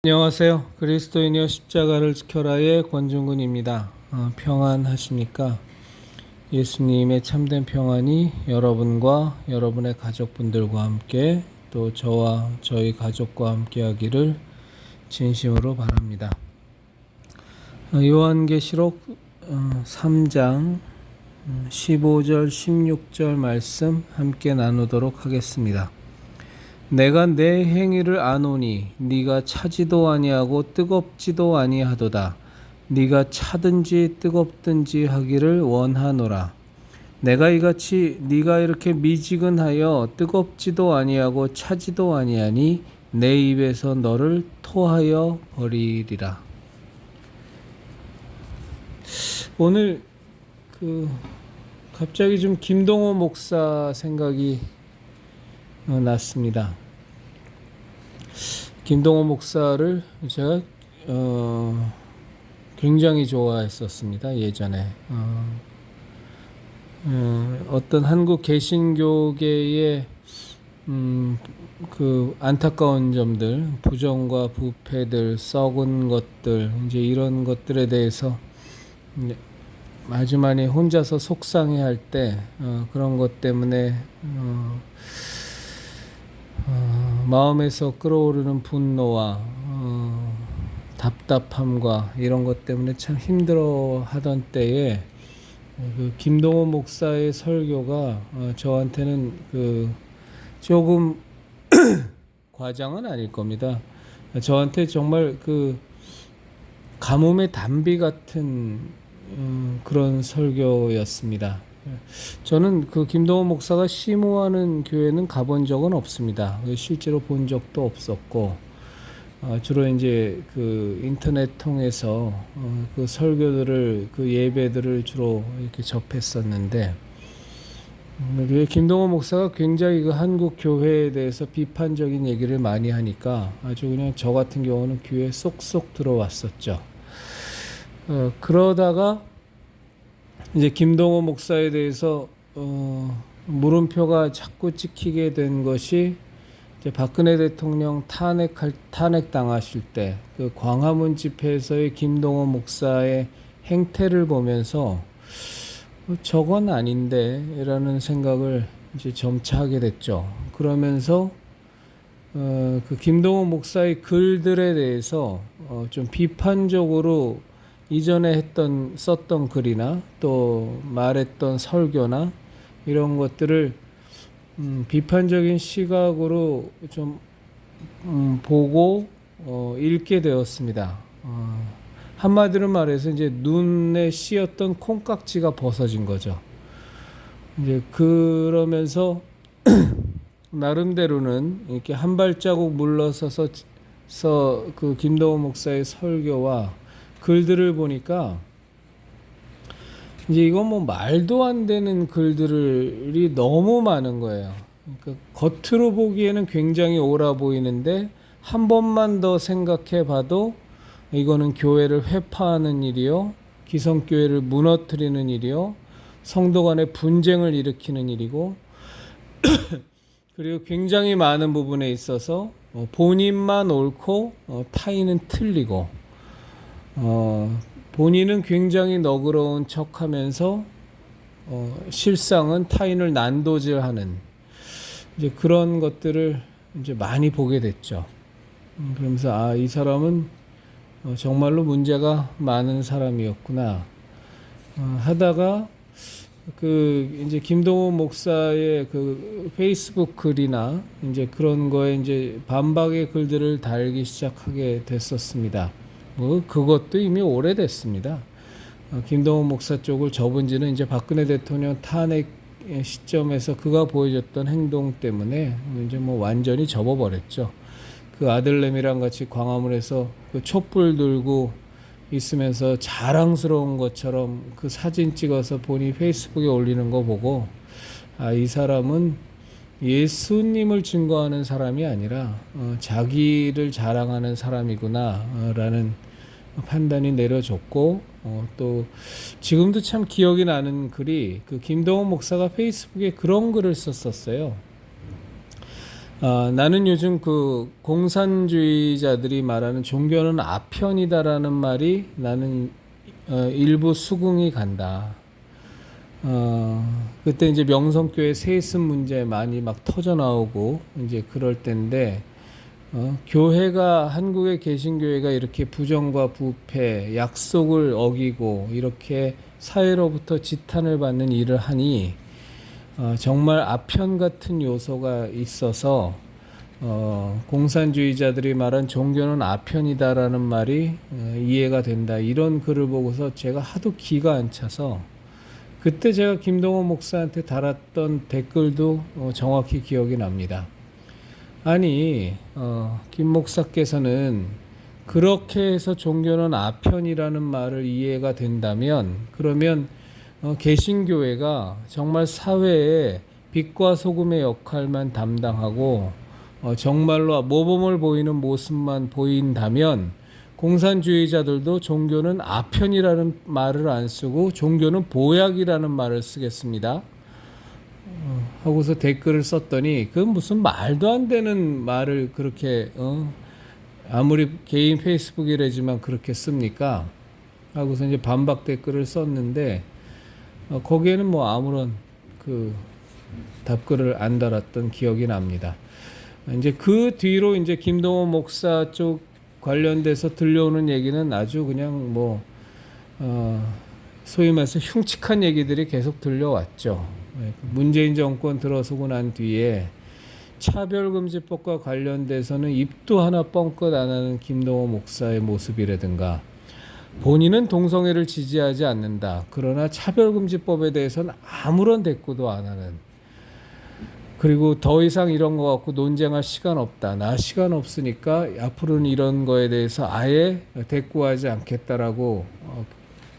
안녕하세요. 그리스도인이여 십자가를 지켜라의 권중근입니다. 평안하십니까? 예수님의 참된 평안이 여러분과 여러분의 가족분들과 함께 또 저와 저희 가족과 함께 하기를 진심으로 바랍니다. 요한계시록 3장 15절 16절 말씀 함께 나누도록 하겠습니다. 내가 내 행위를 아노니 네가 차지도 아니하고 뜨겁지도 아니하도다. 네가 차든지 뜨겁든지 하기를 원하노라. 내가 이같이 네가 이렇게 미지근하여 뜨겁지도 아니하고 차지도 아니하니 내 입에서 너를 토하여 버리리라. 오늘 갑자기 좀 김동호 목사 생각이 났습니다. 김동호 목사를 제가 굉장히 좋아했었습니다. 예전에 어떤 한국 개신교계의 그 안타까운 점들, 부정과 부패들, 썩은 것들, 이제 이런 것들에 대해서 아주 많이 혼자서 속상해할 때 그런 것 때문에 마음에서 끌어오르는 분노와 답답함과 이런 것 때문에 참 힘들어하던 때에 그 김동호 목사의 설교가 저한테는 조금 과장은 아닐 겁니다. 저한테 정말 가뭄의 단비 같은 그런 설교였습니다. 저는 김동호 목사가 심호하는 교회는 가본 적은 없습니다. 실제로 본 적도 없었고, 주로 이제 인터넷 통해서 설교들을 예배들을 주로 이렇게 접했었는데, 김동호 목사가 굉장히 한국 교회에 대해서 비판적인 얘기를 많이 하니까 아주 그냥 저 같은 경우는 귀에 쏙쏙 들어왔었죠. 그러다가 이제 김동호 목사에 대해서 물음표가 자꾸 찍히게 된 것이 이제 박근혜 대통령 탄핵 당하실 때 광화문 집회에서의 김동호 목사의 행태를 보면서 저건 아닌데라는 생각을 이제 점차 하게 됐죠. 그러면서 김동호 목사의 글들에 대해서 좀 비판적으로 이전에 썼던 글이나 또 말했던 설교나 이런 것들을 비판적인 시각으로 좀 보고 읽게 되었습니다. 한마디로 말해서 이제 눈에 씌었던 콩깍지가 벗어진 거죠. 이제 그러면서 나름대로는 이렇게 한 발자국 물러서서 김동호 목사의 설교와 글들을 보니까 이제 이건 뭐 말도 안 되는 글들이 너무 많은 거예요. 그러니까 겉으로 보기에는 굉장히 옳아 보이는데 한 번만 더 생각해 봐도 이거는 교회를 회파하는 일이요, 기성교회를 무너뜨리는 일이요, 성도 간의 분쟁을 일으키는 일이고 그리고 굉장히 많은 부분에 있어서 본인만 옳고 타인은 틀리고 본인은 굉장히 너그러운 척하면서 실상은 타인을 난도질하는 이제 그런 것들을 이제 많이 보게 됐죠. 그러면서 이 사람은 정말로 문제가 많은 사람이었구나 하다가 이제 김동호 목사의 페이스북 글이나 이제 그런 거에 이제 반박의 글들을 달기 시작하게 됐었습니다. 그것도 이미 오래됐습니다. 김동호 목사 쪽을 접은 지는 이제 박근혜 대통령 탄핵 시점에서 그가 보여줬던 행동 때문에 이제 완전히 접어버렸죠. 아들내미랑 같이 광화문에서 촛불 들고 있으면서 자랑스러운 것처럼 사진 찍어서 본인이 페이스북에 올리는 거 보고 이 사람은 예수님을 증거하는 사람이 아니라 자기를 자랑하는 사람이구나 라는 판단이 내려졌고 또 지금도 참 기억이 나는 글이 김동호 목사가 페이스북에 그런 글을 썼었어요. 나는 요즘 그 공산주의자들이 말하는 종교는 아편이다라는 말이 나는 일부 수긍이 간다. 그때 이제 명성교회 세습 문제 많이 막 터져 나오고 이제 그럴 때인데, 교회가, 한국의 개신교회가 이렇게 부정과 부패, 약속을 어기고 이렇게 사회로부터 지탄을 받는 일을 하니 정말 아편 같은 요소가 있어서 공산주의자들이 말한 종교는 아편이다라는 말이 이해가 된다. 이런 글을 보고서 제가 하도 기가 안 차서 그때 제가 김동호 목사한테 달았던 댓글도 정확히 기억이 납니다. 아니, 김 목사께서는 그렇게 해서 종교는 아편이라는 말을 이해가 된다면, 그러면 개신교회가 정말 사회에 빛과 소금의 역할만 담당하고 정말로 모범을 보이는 모습만 보인다면, 공산주의자들도 종교는 아편이라는 말을 안 쓰고 종교는 보약이라는 말을 쓰겠습니다. 하고서 댓글을 썼더니, 그 무슨 말도 안 되는 말을 그렇게 아무리 개인 페이스북이라지만 그렇게 씁니까? 하고서 이제 반박 댓글을 썼는데, 거기에는 뭐 아무런 그 답글을 안 달았던 기억이 납니다. 이제 그 뒤로 이제 김동호 목사 쪽 관련돼서 들려오는 얘기는 아주 그냥 뭐 소위 말해서 흉측한 얘기들이 계속 들려왔죠. 문재인 정권 들어서고 난 뒤에 차별금지법과 관련돼서는 입도 하나 뻥끗 안 하는 김동호 목사의 모습이라든가, 본인은 동성애를 지지하지 않는다, 그러나 차별금지법에 대해서는 아무런 대꾸도 안 하는, 그리고 더 이상 이런 거 갖고 논쟁할 시간 없다, 나 시간 없으니까 앞으로는 이런 거에 대해서 아예 대꾸하지 않겠다라고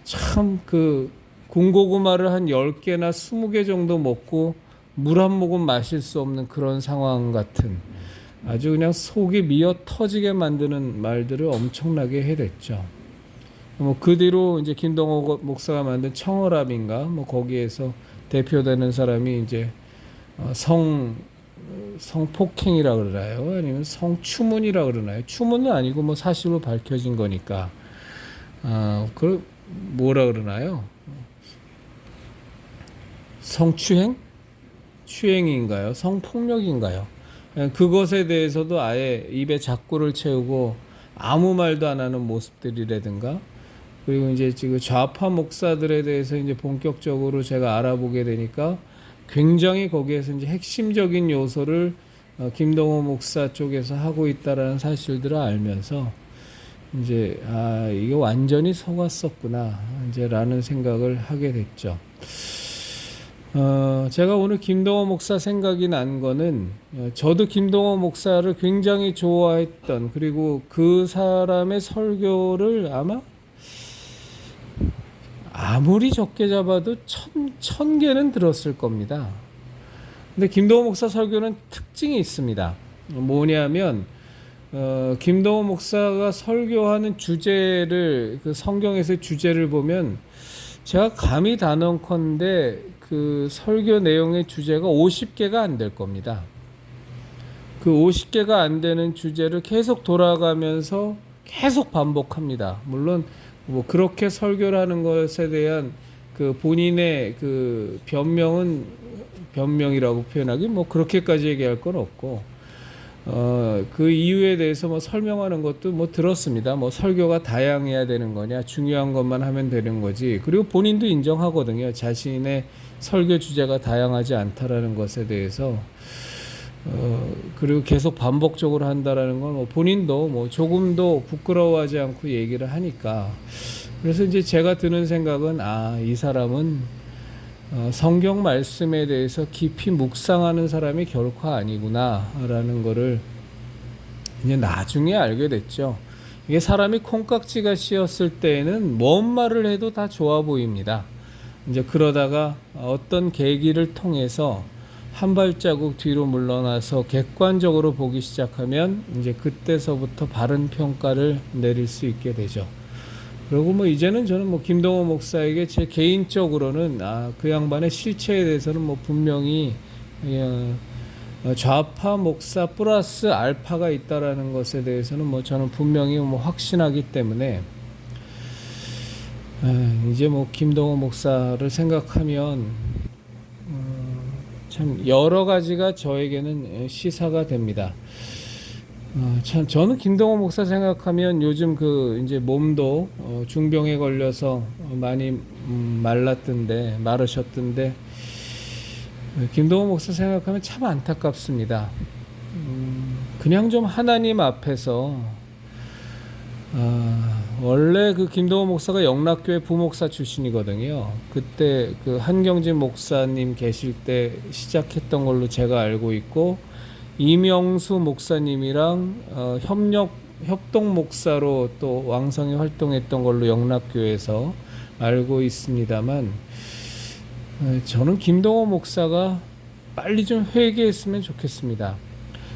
참 그 군고구마를 한 10개나 20개 정도 먹고 물 한 모금 마실 수 없는 그런 상황 같은, 아주 그냥 속이 미어 터지게 만드는 말들을 엄청나게 해댔죠. 뭐 그 뒤로 이제 김동호 목사가 만든 청어랍인가 뭐 거기에서 대표되는 사람이 이제 성폭행이라 그러나요? 아니면 성추문이라 그러나요? 추문은 아니고 뭐 사실로 밝혀진 거니까. 그 뭐라 그러나요? 성추행? 추행인가요? 성폭력인가요? 그것에 대해서도 아예 입에 작구를 채우고 아무 말도 안 하는 모습들이라든가, 그리고 이제 지금 좌파 목사들에 대해서 이제 본격적으로 제가 알아보게 되니까 굉장히 거기에서 이제 핵심적인 요소를 김동호 목사 쪽에서 하고 있다라는 사실들을 알면서 이제 이게 완전히 속았었구나 이제라는 생각을 하게 됐죠. 제가 오늘 김동호 목사 생각이 난 거는, 저도 김동호 목사를 굉장히 좋아했던, 그리고 그 사람의 설교를 아무리 적게 잡아도 천 개는 들었을 겁니다. 근데 김동호 목사 설교는 특징이 있습니다. 뭐냐면 김동호 목사가 설교하는 주제를, 그 성경에서의 주제를 보면 제가 감히 단언컨대 그 설교 내용의 주제가 50개가 안 될 겁니다. 그 50개가 안 되는 주제를 계속 돌아가면서 계속 반복합니다. 물론 뭐 그렇게 설교를 하는 것에 대한 그 본인의 그 변명이라고 표현하기 뭐 그렇게까지 얘기할 건 없고, 그 이유에 대해서 뭐 설명하는 것도 뭐 들었습니다. 뭐 설교가 다양해야 되는 거냐, 중요한 것만 하면 되는 거지. 그리고 본인도 인정하거든요. 자신의 설교 주제가 다양하지 않다라는 것에 대해서. 그리고 계속 반복적으로 한다라는 건 뭐 본인도 뭐 조금도 부끄러워하지 않고 얘기를 하니까. 그래서 이제 제가 드는 생각은, 이 사람은 성경 말씀에 대해서 깊이 묵상하는 사람이 결코 아니구나라는 거를 이제 나중에 알게 됐죠. 이게 사람이 콩깍지가 씌었을 때에는 뭔 말을 해도 다 좋아 보입니다. 이제 그러다가 어떤 계기를 통해서 한 발자국 뒤로 물러나서 객관적으로 보기 시작하면 이제 그때서부터 바른 평가를 내릴 수 있게 되죠. 그리고 뭐 이제는 저는 뭐 김동호 목사에게 제 개인적으로는 그 양반의 실체에 대해서는 뭐 분명히 좌파 목사 플러스 알파가 있다라는 것에 대해서는 뭐 저는 분명히 뭐 확신하기 때문에 이제 뭐 김동호 목사를 생각하면 참 여러 가지가 저에게는 시사가 됩니다. 참 저는 김동호 목사 생각하면 요즘 그 이제 몸도 중병에 걸려서 많이 마르셨던데 김동호 목사 생각하면 참 안타깝습니다. 그냥 좀 하나님 앞에서 원래 그 김동호 목사가 영락교회 부목사 출신이거든요. 그때 그 한경진 목사님 계실 때 시작했던 걸로 제가 알고 있고 이명수 목사님이랑 협동 목사로 또 왕성히 활동했던 걸로 영락교회에서 알고 있습니다만 저는 김동호 목사가 빨리 좀 회개했으면 좋겠습니다.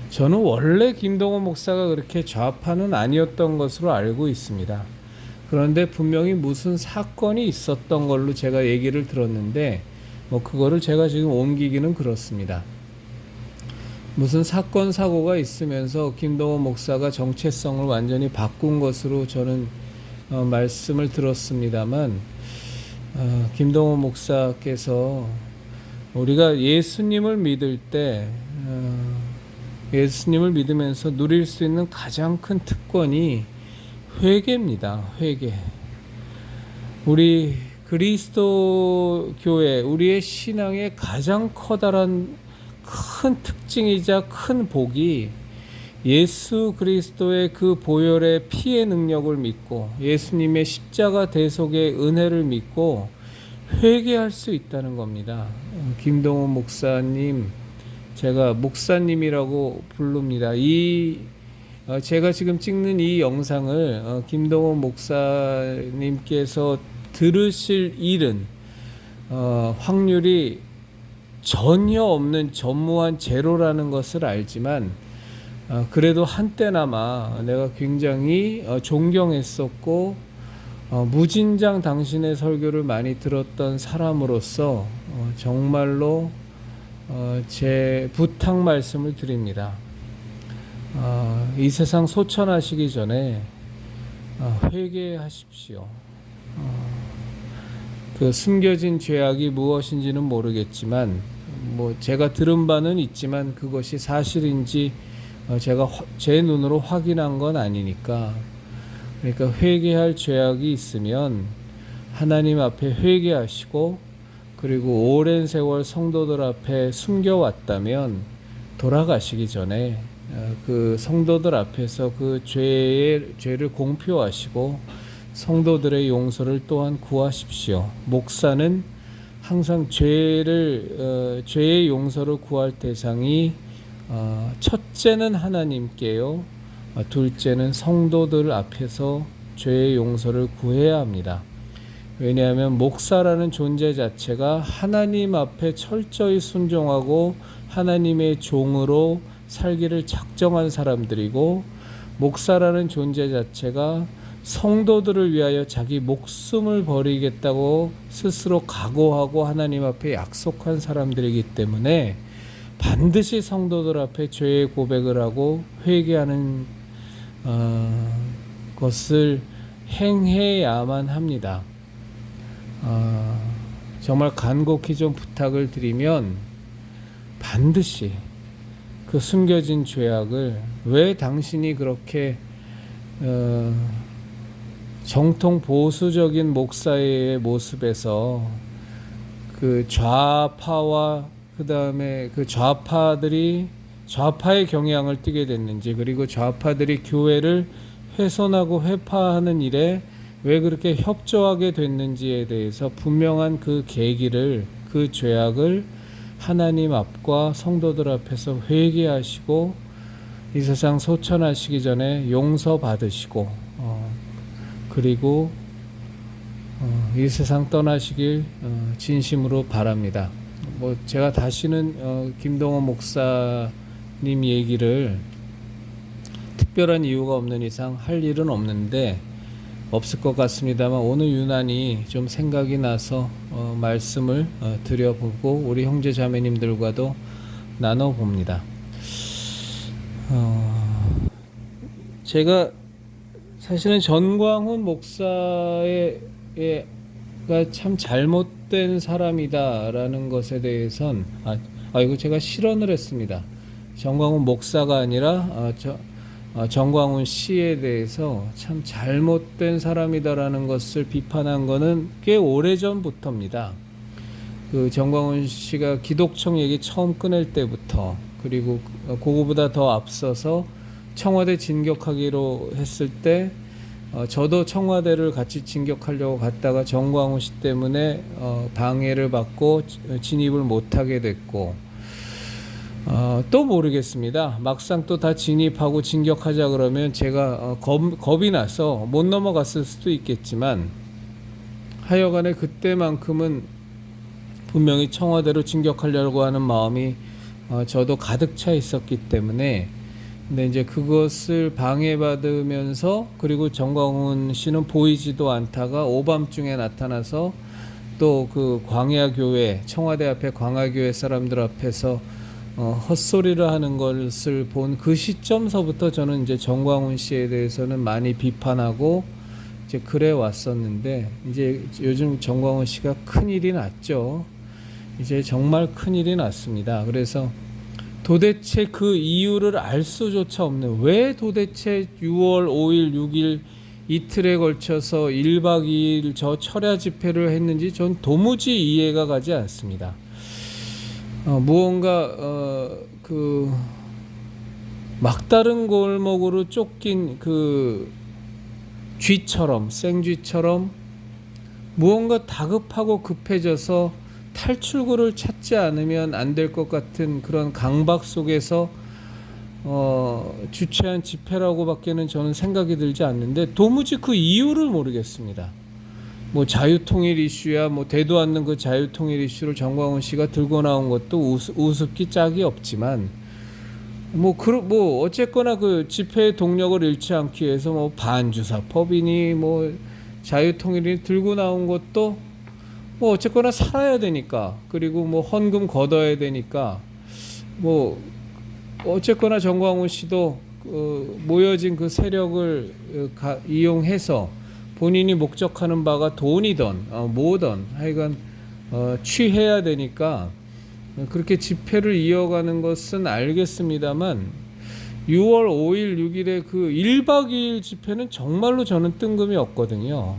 저는 원래 김동호 목사가 그렇게 좌파는 아니었던 것으로 알고 있습니다. 그런데 분명히 무슨 사건이 있었던 걸로 제가 얘기를 들었는데 뭐 그거를 제가 지금 옮기기는 그렇습니다. 무슨 사건 사고가 있으면서 김동호 목사가 정체성을 완전히 바꾼 것으로 저는 말씀을 들었습니다만 김동호 목사께서 우리가 예수님을 믿을 때 예수님을 믿으면서 누릴 수 있는 가장 큰 특권이 회개입니다. 회개. 우리 그리스도 교회, 우리의 신앙의 가장 커다란 큰 특징이자 큰 복이 예수 그리스도의 그 보혈의 피의 능력을 믿고 예수님의 십자가 대속의 은혜를 믿고 회개할 수 있다는 겁니다. 김동호 목사님, 제가 목사님이라고 부릅니다. 제가 지금 찍는 이 영상을 김동호 목사님께서 들으실 일은 확률이 전혀 없는 전무한 제로라는 것을 알지만 그래도 한때나마 내가 굉장히 존경했었고 무진장 당신의 설교를 많이 들었던 사람으로서 정말로 제 부탁 말씀을 드립니다. 이 세상 소천하시기 전에 회개하십시오. 그 숨겨진 죄악이 무엇인지는 모르겠지만 뭐 제가 들은 바는 있지만 그것이 사실인지 제가 제 눈으로 확인한 건 아니니까 그러니까 회개할 죄악이 있으면 하나님 앞에 회개하시고 그리고 오랜 세월 성도들 앞에 숨겨왔다면 돌아가시기 전에 그 성도들 앞에서 그 죄를 공표하시고 성도들의 용서를 또한 구하십시오. 목사는 항상 죄의 용서를 구할 대상이 첫째는 하나님께요. 둘째는 성도들 앞에서 죄의 용서를 구해야 합니다. 왜냐하면 목사라는 존재 자체가 하나님 앞에 철저히 순종하고 하나님의 종으로 살기를 작정한 사람들이고 목사라는 존재 자체가 성도들을 위하여 자기 목숨을 버리겠다고 스스로 각오하고 하나님 앞에 약속한 사람들이기 때문에 반드시 성도들 앞에 죄의 고백을 하고 회개하는 것을 행해야만 합니다. 정말 간곡히 좀 부탁을 드리면 반드시 그 숨겨진 죄악을 왜 당신이 그렇게 정통 보수적인 목사의 모습에서 그 좌파와 그 다음에 그 좌파의 경향을 띠게 됐는지 그리고 좌파들이 교회를 훼손하고 회파하는 일에 왜 그렇게 협조하게 됐는지에 대해서 분명한 그 계기를 그 죄악을 하나님 앞과 성도들 앞에서 회개하시고 이 세상 소천하시기 전에 용서받으시고 그리고 이 세상 떠나시길 진심으로 바랍니다. 뭐 제가 다시는 김동호 목사님 얘기를 특별한 이유가 없는 이상 할 일은 없는데 없을 것 같습니다만 오늘 유난히 좀 생각이 나서 말씀을 드려보고 우리 형제 자매님들과도 나눠봅니다. 어, 제가 사실은 전광훈 목사의 가 참 잘못된 사람이다라는 것에 대해선 이거 제가 실언을 했습니다. 전광훈 목사가 아니라 정광훈 씨에 대해서 참 잘못된 사람이다라는 것을 비판한 거는 꽤 오래전부터입니다. 그 정광훈 씨가 기독청 얘기 처음 꺼낼 때부터, 그리고 그거보다 더 앞서서 청와대 진격하기로 했을 때 저도 청와대를 같이 진격하려고 갔다가 정광훈 씨 때문에 방해를 받고 진입을 못하게 됐고, 또 모르겠습니다. 막상 또 다 진입하고 진격하자 그러면 제가 겁이 나서 못 넘어갔을 수도 있겠지만, 하여간에 그때만큼은 분명히 청와대로 진격하려고 하는 마음이 저도 가득 차 있었기 때문에, 근데 이제 그것을 방해받으면서, 그리고 정광훈 씨는 보이지도 않다가 오밤중에 나타나서 또 그 광야교회, 청와대 앞에 광야교회 사람들 앞에서 헛소리를 하는 것을 본 그 시점서부터 저는 이제 정광훈 씨에 대해서는 많이 비판하고 이제 그래 왔었는데, 이제 요즘 정광훈 씨가 큰일이 났죠. 이제 정말 큰일이 났습니다. 그래서 도대체 그 이유를 알 수조차 없는, 왜 도대체 6월 5일, 6일 이틀에 걸쳐서 1박 2일 저 철야 집회를 했는지 전 도무지 이해가 가지 않습니다. 무언가 그 막다른 골목으로 쫓긴 그 쥐처럼, 생쥐처럼 무언가 다급하고 급해져서 탈출구를 찾지 않으면 안 될 것 같은 그런 강박 속에서 주최한 집회라고밖에는 저는 생각이 들지 않는데, 도무지 그 이유를 모르겠습니다. 뭐 자유통일 이슈야, 뭐 되도 않는 그 자유통일 이슈를 정광훈 씨가 들고 나온 것도 우습기 짝이 없지만, 뭐 어쨌거나 그 집회의 동력을 잃지 않기 위해서 뭐 반주사 법이니 뭐 자유통일이 들고 나온 것도 뭐 어쨌거나 살아야 되니까, 그리고 뭐 헌금 걷어야 되니까, 뭐 어쨌거나 정광훈 씨도 모여진 그 세력을 이용해서 본인이 목적하는 바가 돈이든 뭐든 하여간 취해야 되니까 그렇게 집회를 이어가는 것은 알겠습니다만, 6월 5일, 6일에 그 1박 2일 집회는 정말로 저는 뜬금이 없거든요.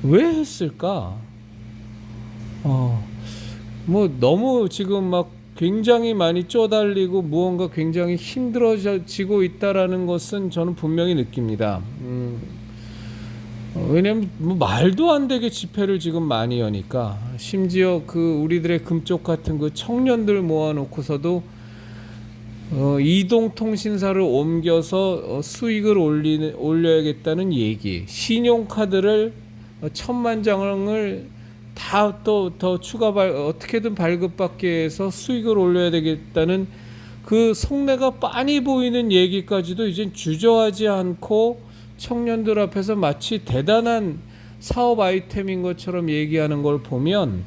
왜 했을까? 뭐 너무 지금 막 굉장히 많이 쪼달리고 무언가 굉장히 힘들어지고 있다라는 것은 저는 분명히 느낍니다. 왜냐면 뭐 말도 안 되게 집회를 지금 많이 여니까, 심지어 그 우리들의 금쪽 같은 그 청년들 모아놓고서도 이동통신사를 옮겨서 수익을 올려야겠다는 얘기, 신용카드를 1,000만 장을 다 또 더 추가 어떻게든 발급받게 해서 수익을 올려야 되겠다는 그 속내가 빤히 보이는 얘기까지도 이제 주저하지 않고 청년들 앞에서 마치 대단한 사업 아이템인 것처럼 얘기하는 걸 보면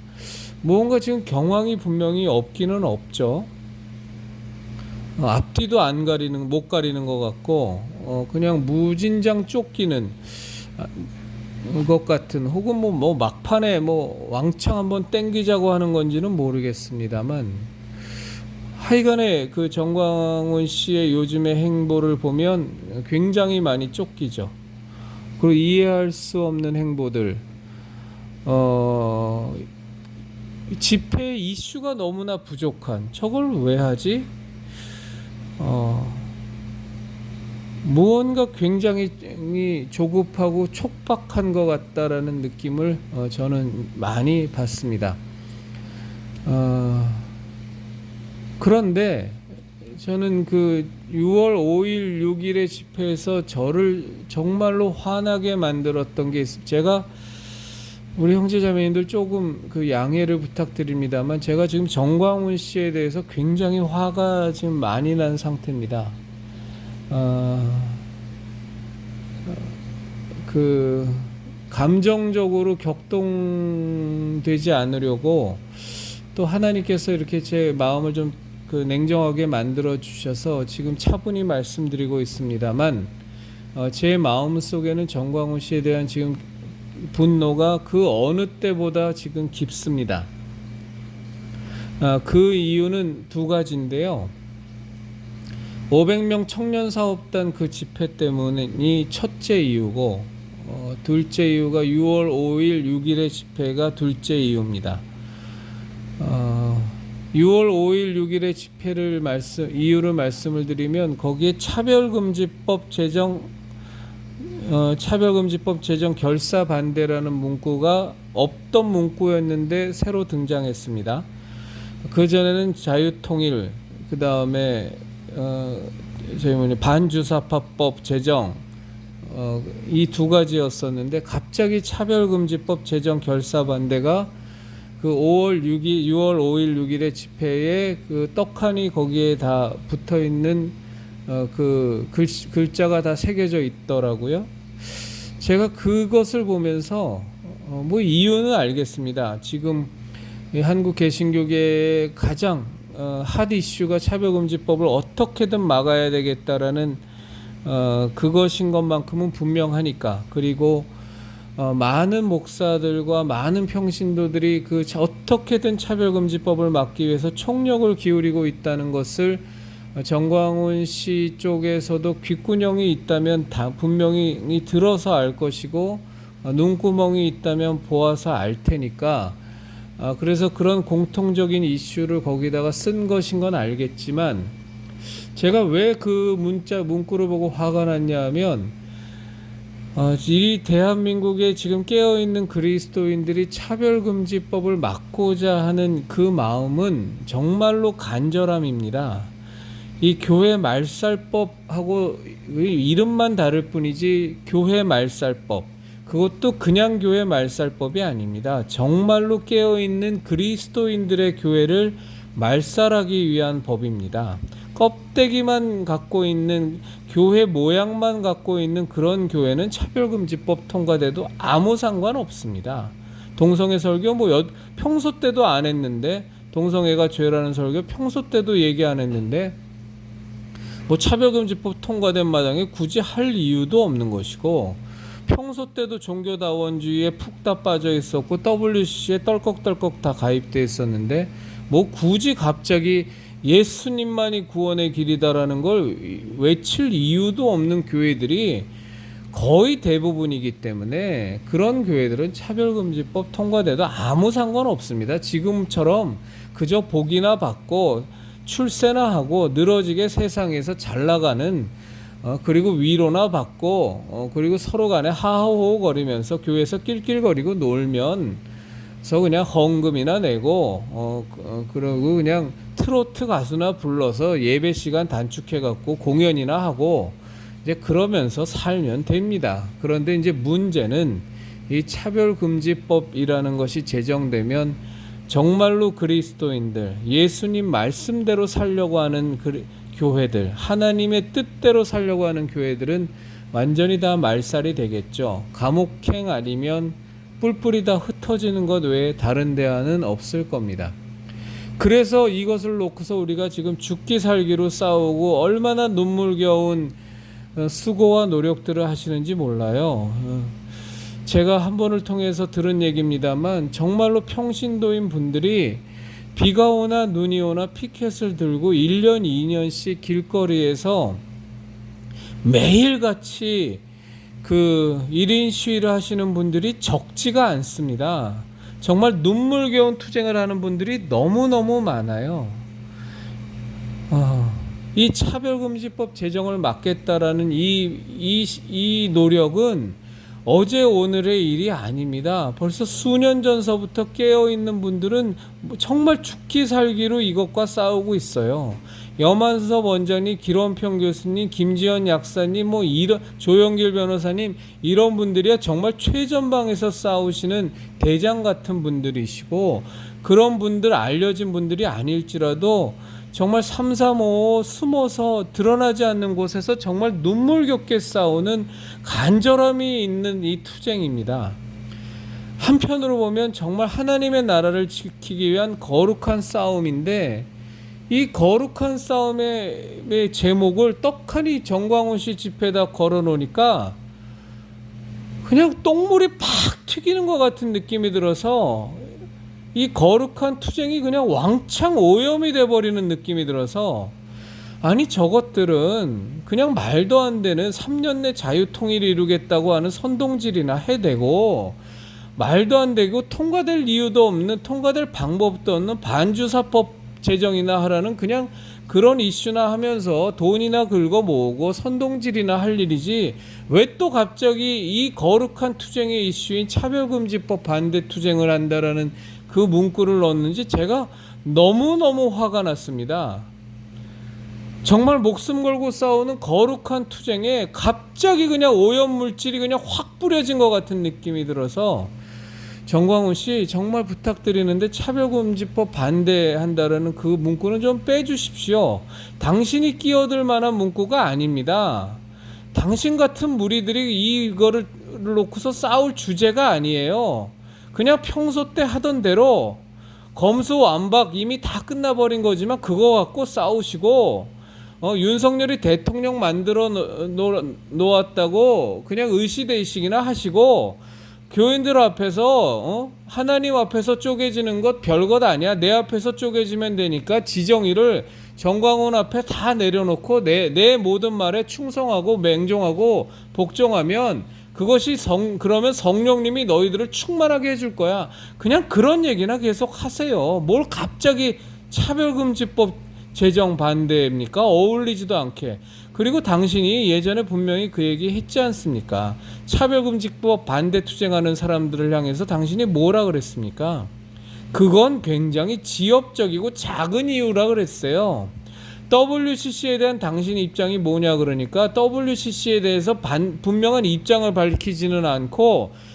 뭔가 지금 경황이 분명히 없기는 없죠. 앞뒤도 못 가리는 것 같고, 그냥 무진장 쫓기는 것 같은, 혹은 뭐 막판에 뭐 왕창 한번 땡기자고 하는 건지는 모르겠습니다만, 하여간에 그 정광훈 씨의 요즘의 행보를 보면 굉장히 많이 쫓기죠. 그리고 이해할 수 없는 행보들, 집회 이슈가 너무나 부족한, 저걸 왜 하지? 무언가 굉장히 조급하고 촉박한 것 같다라는 느낌을 저는 많이 받습니다. 그런데 저는 그 6월 5일, 6일의 집회에서 저를 정말로 화나게 만들었던 게 있습니다. 제가 우리 형제자매님들 조금 그 양해를 부탁드립니다만, 제가 지금 정광훈 씨에 대해서 굉장히 화가 지금 많이 난 상태입니다. 그 감정적으로 격동되지 않으려고, 또 하나님께서 이렇게 제 마음을 좀 그 냉정하게 만들어 주셔서 지금 차분히 말씀드리고 있습니다만 제 마음 속에는 정광훈 씨에 대한 지금 분노가 그 어느 때보다 지금 깊습니다. 그 이유는 두 가지인데요. 500명 청년사업단 그 집회 때문이 첫째 이유고, 둘째 이유가 6월 5일, 6일의 집회가 둘째 이유입니다. 6월 5일, 6일의 집회를 이유를 말씀을 드리면 거기에 차별금지법 제정 결사 반대라는 문구가 없던 문구였는데 새로 등장했습니다. 그 전에는 자유통일, 그 다음에 반주사파법 제정, 이 두 가지였었는데 갑자기 차별금지법 제정 결사 반대가 그 6월 5일, 6일의 집회에 그 떡하니 거기에 다 붙어 있는 그 글자가 다 새겨져 있더라고요. 제가 그것을 보면서 뭐 이유는 알겠습니다. 지금 한국 개신교계의 가장 핫 이슈가 차별금지법을 어떻게든 막아야 되겠다라는 그것인 것만큼은 분명하니까. 그리고 많은 목사들과 많은 평신도들이 그 어떻게든 차별금지법을 막기 위해서 총력을 기울이고 있다는 것을 정광훈 씨 쪽에서도 귓구녕이 있다면 분명히 들어서 알 것이고, 눈구멍이 있다면 보아서 알 테니까, 그래서 그런 공통적인 이슈를 거기다가 쓴 것인 건 알겠지만, 제가 왜 그 문구를 보고 화가 났냐 하면, 이 대한민국에 지금 깨어있는 그리스도인들이 차별금지법을 막고자 하는 그 마음은 정말로 간절함입니다. 이 교회 말살법하고 이름만 다를 뿐이지, 교회 말살법, 그것도 그냥 교회 말살법이 아닙니다. 정말로 깨어있는 그리스도인들의 교회를 말살하기 위한 법입니다. 껍데기만 갖고 있는, 교회 모양만 갖고 있는 그런 교회는 차별금지법 통과돼도 아무 상관없습니다. 동성애 설교 평소 때도 안 했는데, 동성애가 죄라는 설교 평소 때도 얘기 안 했는데, 차별금지법 통과된 마당에 굳이 할 이유도 없는 것이고, 평소 때도 종교다원주의에 푹 다 빠져 있었고 WCC에 떨컥떨컥 다 가입돼 있었는데 굳이 갑자기 예수님만이 구원의 길이다라는 걸 외칠 이유도 없는 교회들이 거의 대부분이기 때문에, 그런 교회들은 차별금지법 통과돼도 아무 상관없습니다. 지금처럼 그저 복이나 받고 출세나 하고 늘어지게 세상에서 잘 나가는, 그리고 위로나 받고, 그리고 서로 간에 하하호호 거리면서 교회에서 낄낄거리고 놀면서 그냥 헌금이나 내고, 그리고 그냥 트로트 가수나 불러서 예배 시간 단축해갖고 공연이나 하고, 이제 그러면서 살면 됩니다. 그런데 이제 문제는 이 차별금지법이라는 것이 제정되면 정말로 그리스도인들, 예수님 말씀대로 살려고 하는 교회들, 하나님의 뜻대로 살려고 하는 교회들은 완전히 다 말살이 되겠죠. 감옥행 아니면 뿔뿔이 다 흩어지는 것 외에 다른 대안은 없을 겁니다. 그래서 이것을 놓고서 우리가 지금 죽기 살기로 싸우고 얼마나 눈물겨운 수고와 노력들을 하시는지 몰라요. 제가 한 번을 통해서 들은 얘기입니다만, 정말로 평신도인 분들이 비가 오나 눈이 오나 피켓을 들고 1년 2년씩 길거리에서 매일같이 그 1인 시위를 하시는 분들이 적지가 않습니다. 정말 눈물겨운 투쟁을 하는 분들이 너무너무 많아요. 이 차별금지법 제정을 막겠다라는 이 노력은 어제 오늘의 일이 아닙니다. 벌써 수년 전서부터 깨어있는 분들은 정말 죽기 살기로 이것과 싸우고 있어요. 염한섭 원장님, 기론평 교수님, 김지연 약사님, 조영길 변호사님, 이런 분들이야 정말 최전방에서 싸우시는 대장 같은 분들이시고, 그런 분들, 알려진 분들이 아닐지라도 정말 335 숨어서 드러나지 않는 곳에서 정말 눈물겹게 싸우는 간절함이 있는 이 투쟁입니다. 한편으로 보면 정말 하나님의 나라를 지키기 위한 거룩한 싸움인데, 이 거룩한 싸움의 제목을 떡하니 정광훈 씨 집회에다 걸어 놓으니까 그냥 똥물이 팍 튀기는 것 같은 느낌이 들어서 이 거룩한 투쟁이 그냥 왕창 오염이 돼버리는 느낌이 들어서, 아니 저것들은 그냥 말도 안 되는 3년 내 자유통일을 이루겠다고 하는 선동질이나 해대고, 말도 안 되고 통과될 이유도 없는, 통과될 방법도 없는 반주사법 제정이나 하라는 그냥 그런 이슈나 하면서 돈이나 긁어 모으고 선동질이나 할 일이지, 왜 또 갑자기 이 거룩한 투쟁의 이슈인 차별금지법 반대 투쟁을 한다라는 그 문구를 넣었는지 제가 너무너무 화가 났습니다. 정말 목숨 걸고 싸우는 거룩한 투쟁에 갑자기 그냥 오염물질이 그냥 확 뿌려진 것 같은 느낌이 들어서, 정광훈 씨 정말 부탁드리는데 차별금지법 반대한다라는 그 문구는 좀 빼주십시오. 당신이 끼어들 만한 문구가 아닙니다. 당신 같은 무리들이 이거를 놓고서 싸울 주제가 아니에요. 그냥 평소 때 하던 대로 검수완박 이미 다 끝나버린 거지만 그거 갖고 싸우시고, 윤석열이 대통령 만들어 놓았다고 그냥 의시대의식이나 하시고, 교인들 앞에서 하나님 앞에서 쪼개지는 것 별것 아니야. 내 앞에서 쪼개지면 되니까 지정의를 정광훈 앞에 다 내려놓고 내 모든 말에 충성하고 맹종하고 복종하면 그것이 그러면 성령님이 너희들을 충만하게 해줄 거야. 그냥 그런 얘기나 계속 하세요. 뭘 갑자기 차별금지법 제정 반대입니까? 어울리지도 않게. 그리고 당신이 예전에 분명히 그 얘기 했지 않습니까? 차별금지법 반대 투쟁하는 사람들을 향해서 당신이 뭐라 그랬습니까? 그건 굉장히 지엽적이고 작은 이유라 그랬어요. WCC에 대한 당신의 입장이 뭐냐 그러니까, WCC에 대해서 분명한 입장을 밝히지는 않고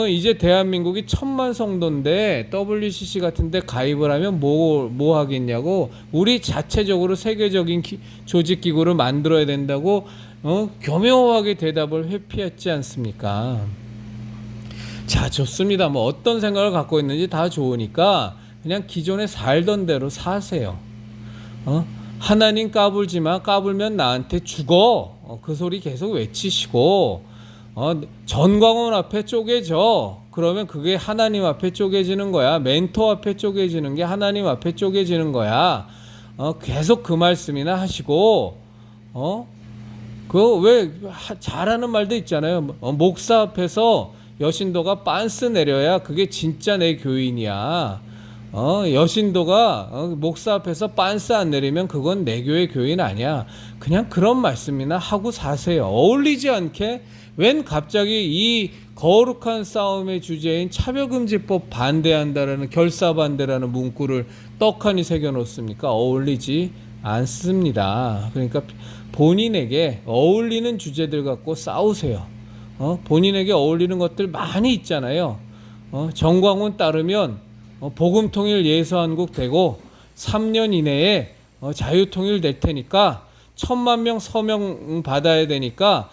이제 대한민국이 1000만 성도인데 WCC 같은 데 가입을 하면 뭐 하겠냐고, 우리 자체적으로 세계적인 조직기구를 만들어야 된다고 교묘하게 대답을 회피했지 않습니까? 자, 좋습니다. 뭐 어떤 생각을 갖고 있는지 다 좋으니까 그냥 기존에 살던 대로 사세요. 하나님 까불지마. 까불면 나한테 죽어. 그 소리 계속 외치시고, 전광훈 앞에 쪼개져. 그러면 그게 하나님 앞에 쪼개지는 거야. 멘토 앞에 쪼개지는 게 하나님 앞에 쪼개지는 거야. 계속 그 말씀이나 하시고, 왜 잘하는 말도 있잖아요. 목사 앞에서 여신도가 빤스 내려야 그게 진짜 내 교인이야. 여신도가 목사 앞에서 빤스 안 내리면 그건 내 교회 교인 아니야. 그냥 그런 말씀이나 하고 사세요. 어울리지 않게 웬 갑자기 이 거룩한 싸움의 주제인 차별금지법 반대한다라는, 결사반대라는 문구를 떡하니 새겨놓습니까? 어울리지 않습니다. 그러니까 본인에게 어울리는 주제들 갖고 싸우세요. 본인에게 어울리는 것들 많이 있잖아요. 정광훈 따르면 복음통일 예수한국 되고 3년 이내에 자유통일 될 테니까 1000만 명 서명 받아야 되니까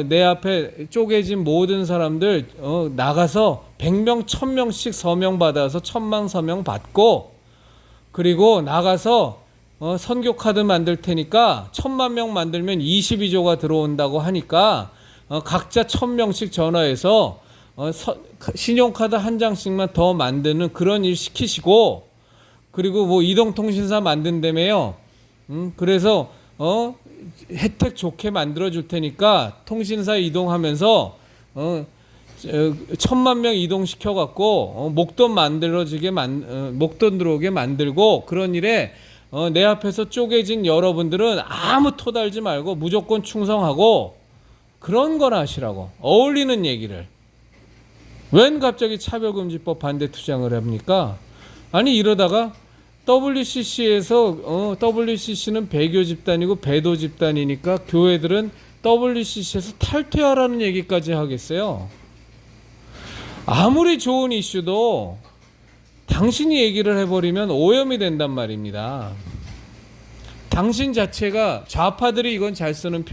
내 앞에 쪼개진 모든 사람들 나가서 100명 1000명씩 서명 받아서 1000만 서명 받고, 그리고 나가서 선교 카드 만들 테니까 1000만 명 만들면 22조가 들어온다고 하니까 각자 1000명씩 전화해서 신용카드 한 장씩만 더 만드는 그런 일 시키시고, 그리고 뭐 이동통신사 만든다며요. 그래서 혜택 좋게 만들어 줄 테니까 통신사 이동하면서 1000만 명 이동시켜 갖고 목돈 만들어지게 목돈 들어오게 만들고, 그런 일에 내 앞에서 쪼개진 여러분들은 아무 토달지 말고 무조건 충성하고 그런 거나 하시라고. 어울리는 얘기를. 웬 갑자기 차별금지법 반대 투쟁을 합니까? 아니 이러다가 WCC에서 WCC는 배교 집단이고 배도 집단이니까 교회들은 WCC에서 탈퇴하라는 얘기까지 하겠어요. 아무리 좋은 이슈도 당신이 얘기를 해버리면 오염이 된단 말입니다. 당신 자체가, 좌파들이 이건 잘 쓰는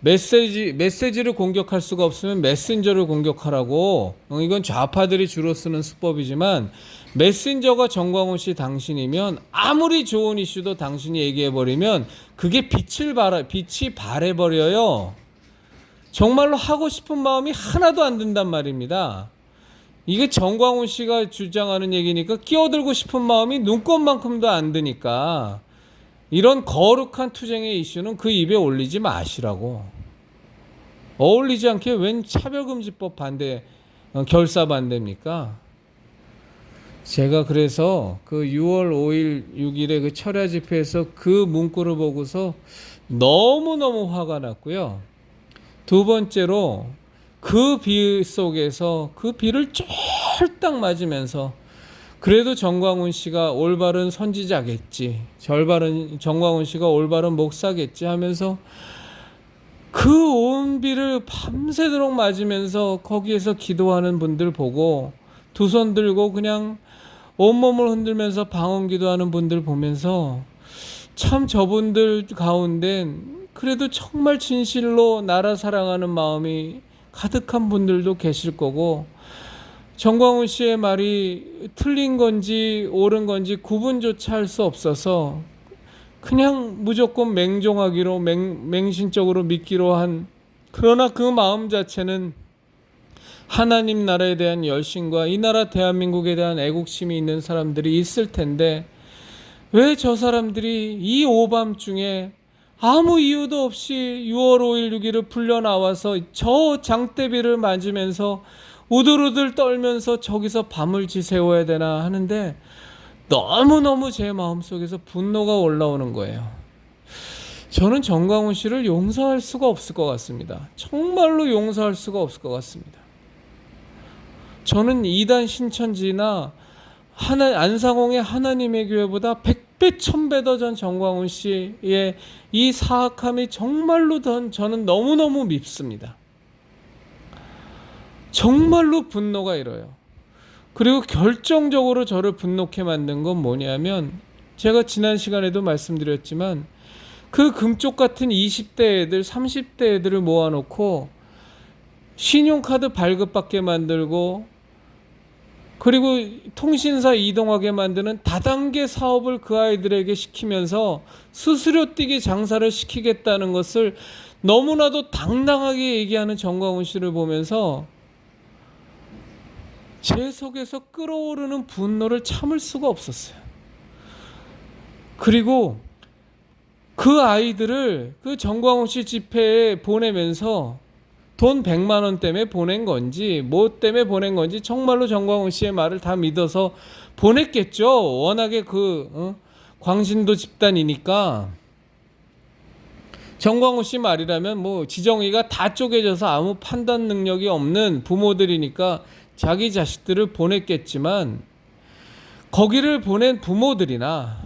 메시지를 공격할 수가 없으면 메신저를 공격하라고. 이건 좌파들이 주로 쓰는 수법이지만 메신저가 정광훈 씨 당신이면 아무리 좋은 이슈도 당신이 얘기해버리면 그게 빛이 발해버려요. 정말로 하고 싶은 마음이 하나도 안 든단 말입니다. 이게 정광훈 씨가 주장하는 얘기니까 끼어들고 싶은 마음이 눈꼽만큼도 안 드니까 이런 거룩한 투쟁의 이슈는 그 입에 올리지 마시라고. 어울리지 않게 웬 차별금지법 결사 반대입니까? 제가 그래서 그 6월 5일 6일에 그 철야 집회에서 그 문구를 보고서 너무너무 화가 났고요. 두 번째로 그 비 속에서 그 비를 쫄딱 맞으면서 그래도 정광훈 씨가 올바른 선지자겠지, 정광훈 씨가 올바른 목사겠지 하면서 그 온 비를 밤새도록 맞으면서 거기에서 기도하는 분들 보고 두 손 들고 그냥 온몸을 흔들면서 방언 기도하는 분들 보면서 참 저분들 가운데 그래도 정말 진실로 나라 사랑하는 마음이 가득한 분들도 계실 거고, 정광훈 씨의 말이 틀린 건지 옳은 건지 구분조차 할 수 없어서 그냥 무조건 맹종하기로 맹신적으로 믿기로 한, 그러나 그 마음 자체는 하나님 나라에 대한 열심과 이 나라 대한민국에 대한 애국심이 있는 사람들이 있을 텐데 왜 저 사람들이 이 오밤중에 아무 이유도 없이 6월 5일 6일을 풀려 나와서 저 장대비를 맞으면서 우들우들 떨면서 저기서 밤을 지새워야 되나 하는데 너무너무 제 마음속에서 분노가 올라오는 거예요. 저는 정광훈 씨를 용서할 수가 없을 것 같습니다. 정말로 용서할 수가 없을 것 같습니다. 저는 이단 신천지나 안상홍의 하나님의 교회보다 100배 1000배 더 전 정광훈 씨의 이 사악함이 정말로 저는 너무너무 밉습니다. 정말로 분노가 일어요. 그리고 결정적으로 저를 분노케 만든 건 뭐냐면, 제가 지난 시간에도 말씀드렸지만 그 금쪽 같은 20대 애들 30대 애들을 모아놓고 신용카드 발급받게 만들고 그리고 통신사 이동하게 만드는 다단계 사업을 그 아이들에게 시키면서 수수료 떼기 장사를 시키겠다는 것을 너무나도 당당하게 얘기하는 정광훈 씨를 보면서 제 속에서 끓어오르는 분노를 참을 수가 없었어요. 그리고 그 아이들을 그 정광훈 씨 집회에 보내면서 돈 100만 원 때문에 보낸 건지 뭐 때문에 보낸 건지 정말로 정광훈 씨의 말을 다 믿어서 보냈겠죠. 워낙에 광신도 집단이니까. 정광훈 씨 말이라면 뭐 지정이가 다 쪼개져서 아무 판단 능력이 없는 부모들이니까 자기 자식들을 보냈겠지만, 거기를 보낸 부모들이나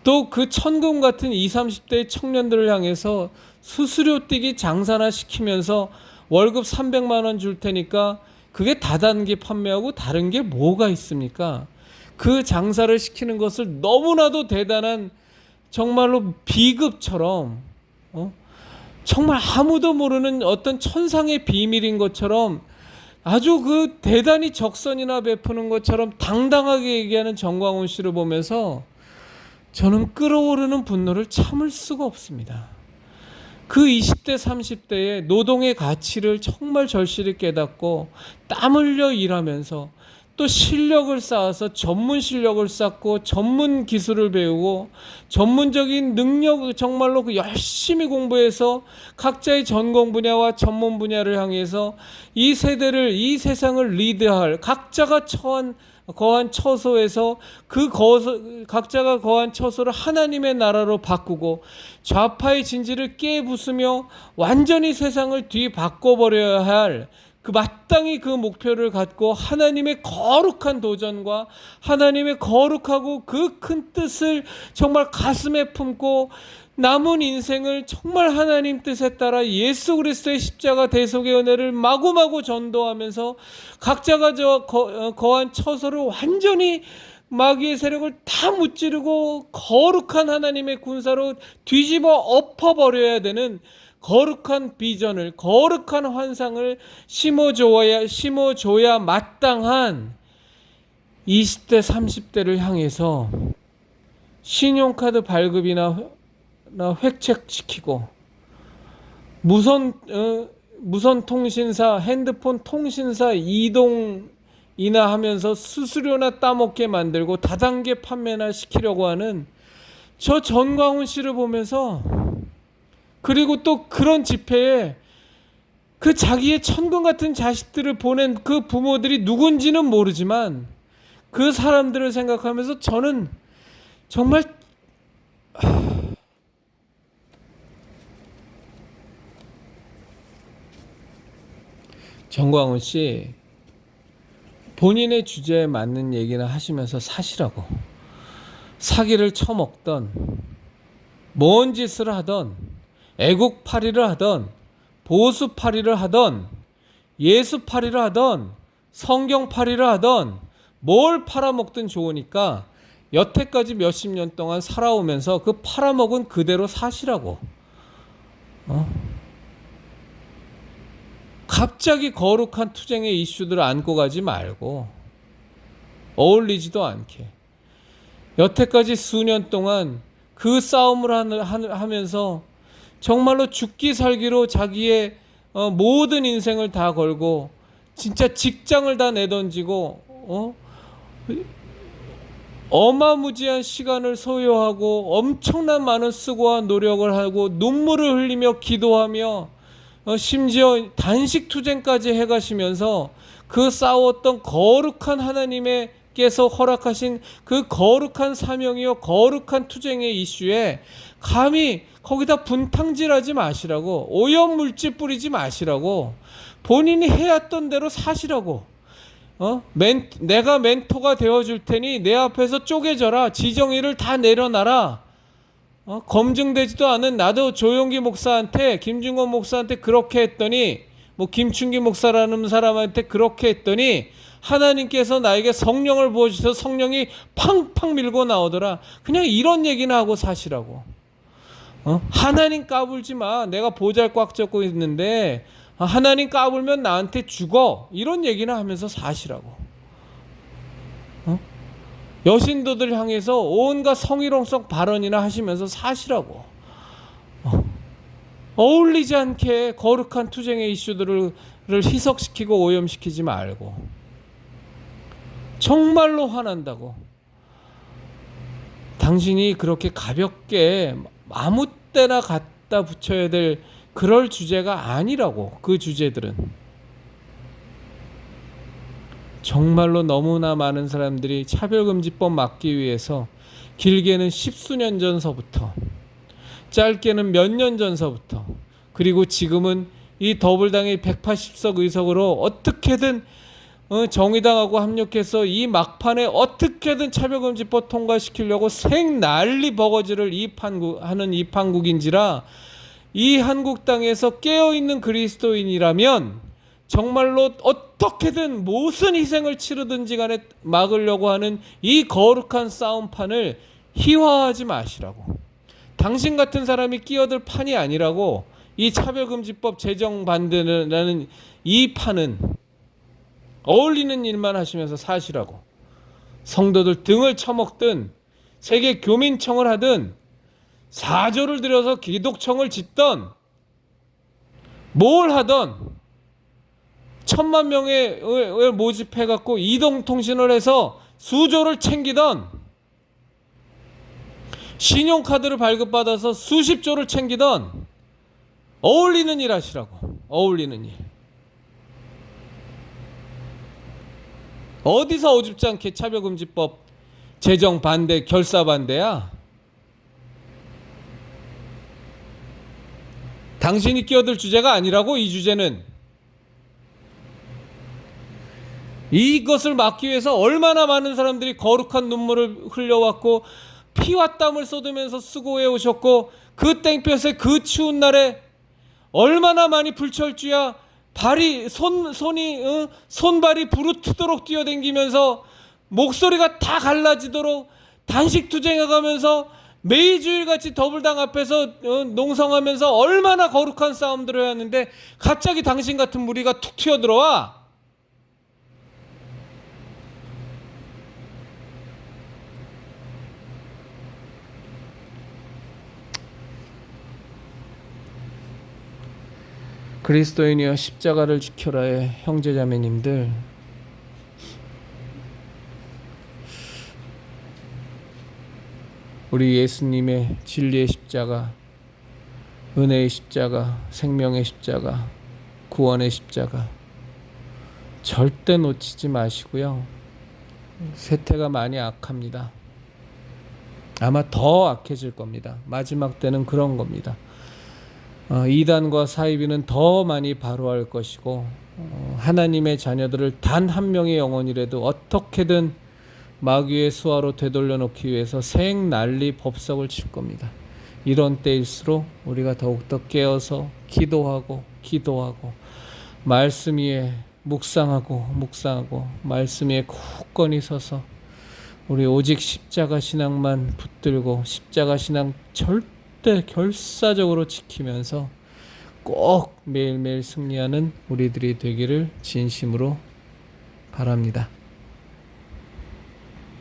또 그 천금 같은 20, 30대 청년들을 향해서 수수료 떼기 장사나 시키면서 월급 300만 원 줄 테니까 그게 다단계 판매하고 다른 게 뭐가 있습니까? 그 장사를 시키는 것을 너무나도 대단한, 정말로 비급처럼 정말 아무도 모르는 어떤 천상의 비밀인 것처럼 아주 그 대단히 적선이나 베푸는 것처럼 당당하게 얘기하는 정광훈 씨를 보면서 저는 끓어오르는 분노를 참을 수가 없습니다. 그 20대 30대의 노동의 가치를 정말 절실히 깨닫고 땀 흘려 일하면서 또 실력을 쌓아서 전문 실력을 쌓고 전문 기술을 배우고 전문적인 능력, 정말로 그 열심히 공부해서 각자의 전공 분야와 전문 분야를 향해서 이 세대를, 이 세상을 리드할, 각자가 거한 처소에서 각자가 거한 처소를 하나님의 나라로 바꾸고 좌파의 진지를 깨부수며 완전히 세상을 뒤바꿔버려야 할 그 마땅히 그 목표를 갖고 하나님의 거룩한 도전과 하나님의 거룩하고 그 큰 뜻을 정말 가슴에 품고 남은 인생을 정말 하나님 뜻에 따라 예수 그리스도의 십자가 대속의 은혜를 마구마구 전도하면서 각자가 거한 처소를 완전히 마귀의 세력을 다 무찌르고 거룩한 하나님의 군사로 뒤집어 엎어버려야 되는 거룩한 비전을, 거룩한 환상을 심어줘야 마땅한 20대, 30대를 향해서 신용카드 발급이나 획책시키고 무선 통신사, 핸드폰 통신사 이동이나 하면서 수수료나 따먹게 만들고 다단계 판매나 시키려고 하는 저 전광훈 씨를 보면서, 그리고 또 그런 집회에 그 자기의 천금 같은 자식들을 보낸 그 부모들이 누군지는 모르지만 그 사람들을 생각하면서 저는 정말 전광훈 씨 본인의 주제에 맞는 얘기나 하시면서 사시라고. 사기를 쳐먹던, 뭔 짓을 하던, 애국팔이를 하던, 보수팔이를 하던, 예수팔이를 하던, 성경팔이를 하던, 뭘 팔아먹든 좋으니까 여태까지 몇십 년 동안 살아오면서 그 팔아먹은 그대로 사시라고. 갑자기 거룩한 투쟁의 이슈들을 안고 가지 말고, 어울리지도 않게 여태까지 수년 동안 그 싸움을 하면서 정말로 죽기 살기로 자기의 모든 인생을 다 걸고 진짜 직장을 다 내던지고 어마무지한 시간을 소요하고 엄청난 많은 수고와 노력을 하고 눈물을 흘리며 기도하며 심지어 단식 투쟁까지 해가시면서 그 싸웠던 거룩한 하나님께서 허락하신 그 거룩한 사명이요 거룩한 투쟁의 이슈에 감히 거기다 분탕질하지 마시라고, 오염물질 뿌리지 마시라고, 본인이 해왔던 대로 사시라고. 내가 멘토가 되어줄 테니 내 앞에서 쪼개져라, 지정의를 다 내려놔라. 검증되지도 않은 나도 조용기 목사한테, 김중건 목사한테 그렇게 했더니, 뭐 김춘기 목사라는 사람한테 그렇게 했더니 하나님께서 나에게 성령을 부어주셔서 성령이 팡팡 밀고 나오더라. 그냥 이런 얘기나 하고 사시라고. 하나님 까불지 마. 내가 보잘 꽉 잡고 있는데 하나님 까불면 나한테 죽어. 이런 얘기나 하면서 사시라고. 여신도들 향해서 온갖 성희롱성 발언이나 하시면서 사시라고. 어울리지 않게 거룩한 투쟁의 이슈들을 희석시키고 오염시키지 말고. 정말로 화난다고. 당신이 그렇게 가볍게 아무 때나 갖다 붙여야 될 그럴 주제가 아니라고. 그 주제들은 정말로 너무나 많은 사람들이 차별금지법 막기 위해서 길게는 10수년 전서부터, 짧게는 몇 년 전서부터, 그리고 지금은 이 더불당의 180석 의석으로 어떻게든 정의당하고 합력해서 이 막판에 어떻게든 차별금지법 통과시키려고 생난리 버거지를 하는 이 판국인지라, 이 한국당에서 깨어있는 그리스도인이라면 정말로 어떻게든 무슨 희생을 치르든지 간에 막으려고 하는 이 거룩한 싸움판을 희화화하지 마시라고. 당신 같은 사람이 끼어들 판이 아니라고. 이 차별금지법 제정 반대라는 이 판은 어울리는 일만 하시면서 사시라고. 성도들 등을 쳐먹든 세계 교민청을 하든 4조를 들여서 기독청을 짓던 뭘 하던 1,000만 명을 모집해갖고 이동통신을 해서 수조를 챙기던, 신용카드를 발급받아서 수십조를 챙기던, 어울리는 일 하시라고. 어울리는 일. 어디서 어줍지 않게 차별금지법 제정 반대, 결사 반대야? 당신이 끼어들 주제가 아니라고. 이 주제는 이것을 막기 위해서 얼마나 많은 사람들이 거룩한 눈물을 흘려왔고 피와 땀을 쏟으면서 수고해 오셨고, 그 땡볕에 그 추운 날에 얼마나 많이 불철주야 손발이 부르트도록 뛰어댕기면서 목소리가 다 갈라지도록 단식 투쟁해가면서 매주일같이 더블당 앞에서 농성하면서 얼마나 거룩한 싸움들을 하는데 갑자기 당신 같은 무리가 툭 튀어들어와. 그리스도인이여 십자가를 지켜라의 형제자매님들, 우리 예수님의 진리의 십자가, 은혜의 십자가, 생명의 십자가, 구원의 십자가 절대 놓치지 마시고요. 세태가 많이 악합니다. 아마 더 악해질 겁니다. 마지막 때는 그런 겁니다. 이단과 사이비는 더 많이 발호할 것이고, 하나님의 자녀들을 단 한 명의 영혼이라도 어떻게든 마귀의 수하로 되돌려 놓기 위해서 생난리 법석을 칠 겁니다. 이런 때일수록 우리가 더욱더 깨어서 기도하고 말씀 위에 묵상하고 말씀 위에 굳건히 서서 우리 오직 십자가 신앙만 붙들고 십자가 신앙 절대 결사적으로 지키면서 꼭 매일매일 승리하는 우리들이 되기를 진심으로 바랍니다.